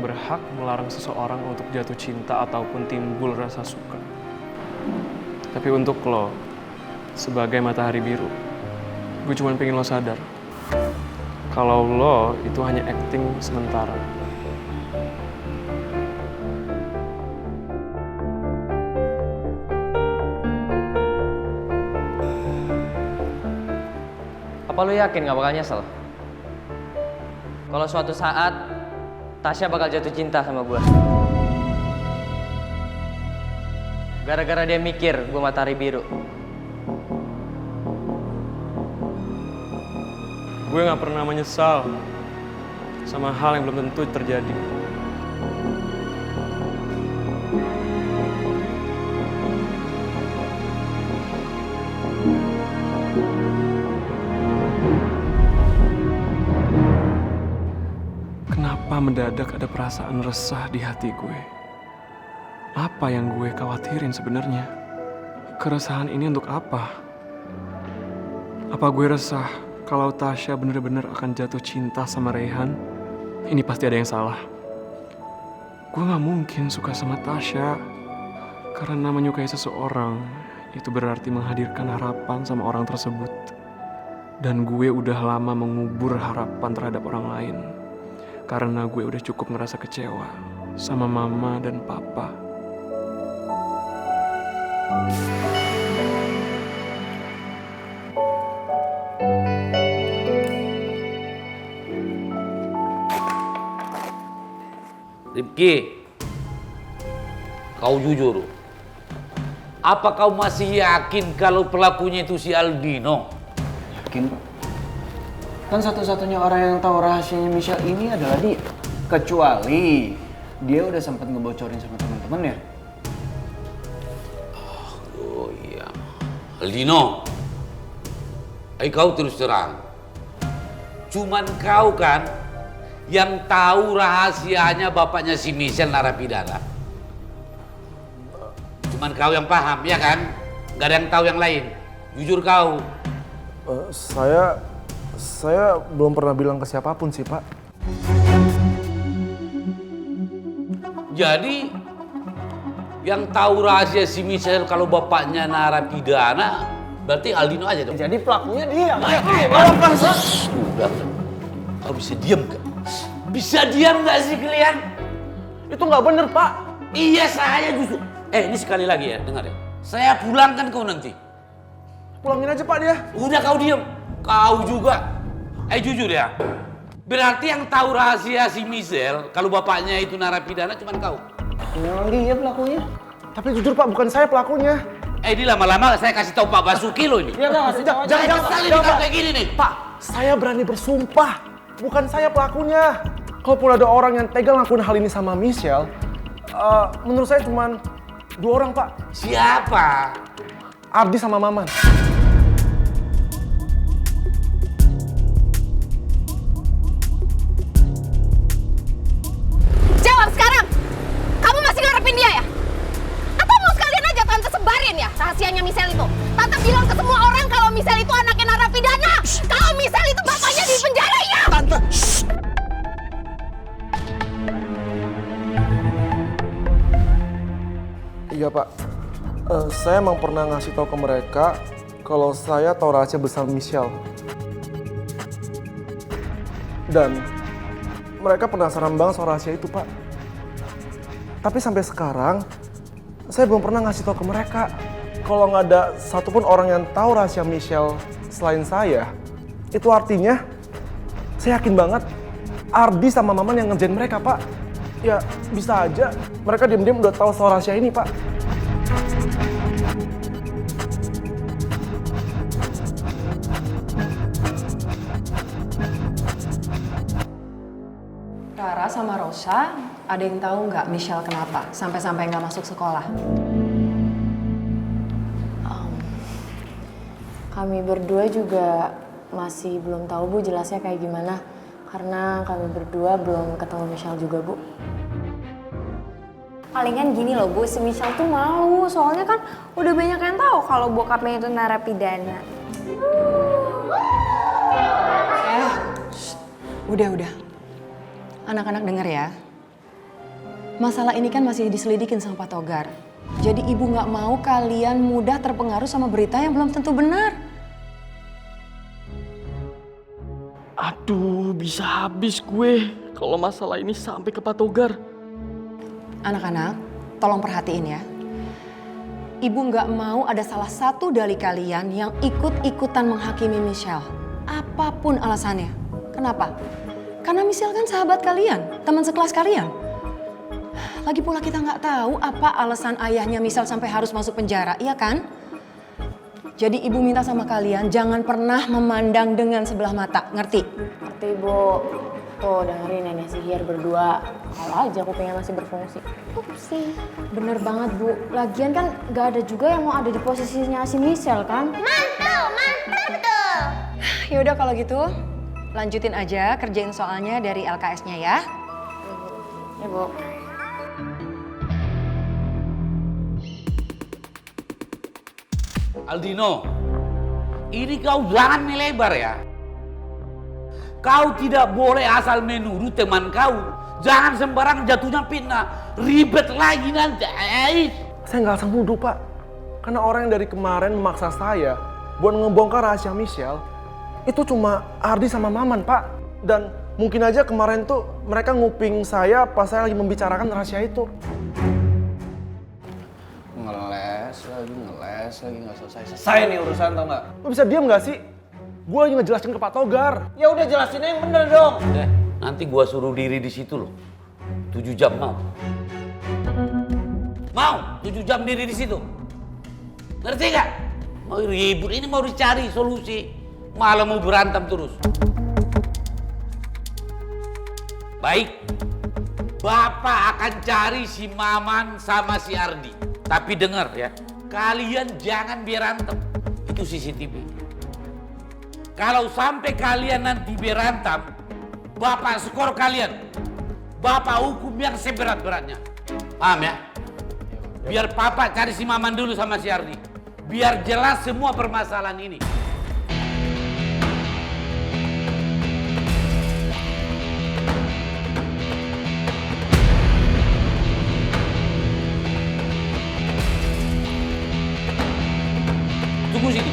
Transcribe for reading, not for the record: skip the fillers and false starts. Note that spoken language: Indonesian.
berhak melarang seseorang untuk jatuh cinta ataupun timbul rasa suka. Tapi untuk lo, sebagai matahari biru, gue cuma pengen lo sadar kalau lo itu hanya acting sementara. Apa lu yakin gak bakal nyesel? Kalau suatu saat Tasya bakal jatuh cinta sama gue. Gara-gara dia mikir gue matahari biru. Gue gak pernah menyesal sama hal yang belum tentu terjadi. Kenapa mendadak ada perasaan resah di hati gue? Apa yang gue khawatirin sebenarnya? Keresahan ini untuk apa? Apa gue resah kalau Tasya bener-bener akan jatuh cinta sama Reyhan? Ini pasti ada yang salah. Gue gak mungkin suka sama Tasya. Karena menyukai seseorang itu berarti menghadirkan harapan sama orang tersebut. Dan gue udah lama mengubur harapan terhadap orang lain. Karena gue udah cukup ngerasa kecewa sama mama dan papa. Rifki, kau jujur. Apa kau masih yakin kalau pelakunya itu si Aldino? Yakin, Pak. Kan satu-satunya orang yang tahu rahasianya Michelle ini adalah dia. Kecuali dia udah sempat ngebocorin sama teman-teman ya. Oh iya. Aldino, kau terus terang. Cuman kau kan yang tahu rahasianya bapaknya si Michelle narapidana. Cuman kau yang paham, ya kan? Gak ada yang tahu yang lain. Jujur kau. Saya belum pernah bilang ke siapapun sih, Pak. Jadi yang tahu rahasia si Michelle kalau bapaknya narapidana berarti Aldino aja dong. Jadi pelakunya dia. Sudah. Kau bisa diam gak? Bisa diam gak sih kalian? Itu nggak bener, Pak. Iya, saya justru. Ini sekali lagi ya, dengar ya. Saya pulangkan kau nanti. Pulangin aja, Pak, dia. Udah kau diam. Kau juga. Jujur ya. Berarti yang tahu rahasia si Michelle kalau bapaknya itu narapidana cuma kau. Memang dia pelakunya. Tapi jujur, Pak, bukan saya pelakunya. Ini lama-lama saya kasih tahu Pak Basuki loh ini. Iya, Pak, Jangan kesal ini kau kayak gini nih. Pak, saya berani bersumpah. Bukan saya pelakunya. Kalaupun ada orang yang tega ngelakuin hal ini sama Michelle, menurut saya cuma 2 orang, Pak. Siapa? Ardi sama Maman. Jawab sekarang! Kamu masih ngarepin dia ya? Atau mau sekalian aja Tante sebarin ya rahasianya Michelle itu? Tante bilang ke semua orang kalau Michelle itu anaknya narapidana! Kalau Michelle itu bapaknya di penjara ya! Tante! Iya, Pak. Saya emang pernah ngasih tahu ke mereka kalau saya tahu rahasia besar Michelle. Dan mereka penasaran banget soal rahasia itu, Pak. Tapi sampai sekarang, saya belum pernah ngasih tahu ke mereka. Kalau nggak ada satupun orang yang tahu rahasia Michelle selain saya, itu artinya saya yakin banget Ardi sama Maman yang ngerjain mereka, Pak. Ya, bisa aja mereka diam-diam udah tahu soal rahasia ini, Pak. Rara sama Rosa, ada yang tahu nggak Michelle kenapa sampai-sampai nggak masuk sekolah? Kami berdua juga masih belum tahu, Bu, jelasnya kayak gimana. Karena kami berdua belum ketemu Michelle juga, Bu. Palingan gini loh, Bu, si Michelle tuh malu. Soalnya kan udah banyak yang tahu kalau bokapnya itu narapidana. Udah. Anak-anak denger ya. Masalah ini kan masih diselidikin sama Pak Togar. Jadi ibu nggak mau kalian mudah terpengaruh sama berita yang belum tentu benar. Aduh, bisa habis gue kalau masalah ini sampai ke Pak Togar. Anak-anak, tolong perhatiin ya. Ibu nggak mau ada salah satu dari kalian yang ikut-ikutan menghakimi Michelle. Apapun alasannya. Kenapa? Karena Michelle kan sahabat kalian, teman sekelas kalian. Lagi pula kita nggak tahu apa alasan ayahnya Michelle sampai harus masuk penjara, iya kan? Jadi ibu minta sama kalian jangan pernah memandang dengan sebelah mata, ngerti? Ngerti, Bu. Tuh, dengerin nenek sihir berdua. Kalau aja kupingnya masih berfungsi. Upsi. Bener banget, Bu. Lagian kan gak ada juga yang mau ada di posisinya si Michelle kan? Mantul tuh. Ya udah kalau gitu, lanjutin aja kerjain soalnya dari LKS-nya ya. Ya, Bu. Aldino, ini kau jangan melebar ya. Kau tidak boleh asal menurut teman kau. Jangan sembarang jatuhnya fitnah. Ribet lagi nanti. Saya nggak asal nuduh, Pak. Karena orang yang dari kemarin memaksa saya buat ngebongkar rahasia Michelle, itu cuma Ardi sama Maman, Pak. Dan mungkin aja kemarin tuh mereka nguping saya pas saya lagi membicarakan rahasia itu. Ngeles lagi nggak selesai nih urusan, tau nggak? Lo bisa diam nggak sih? Gue lagi ngejelasin ke Pak Togar. Ya udah jelasin yang bener dong. Nanti gua suruh diri di situ loh. 7 jam mau. Mau 7 jam diri di situ. Ngerti gak? Mau ribut ini mau dicari solusi. Malah mau berantem terus. Baik. Bapak akan cari si Maman sama si Ardi. Tapi dengar ya, kalian jangan berantem. Itu CCTV. Kalau sampai kalian nanti berantem, Bapak skor kalian. Bapak hukum yang seberat-beratnya. Paham ya? Biar Papa cari si Maman dulu sama si Ardi. Biar jelas semua permasalahan ini. Tunggu situ.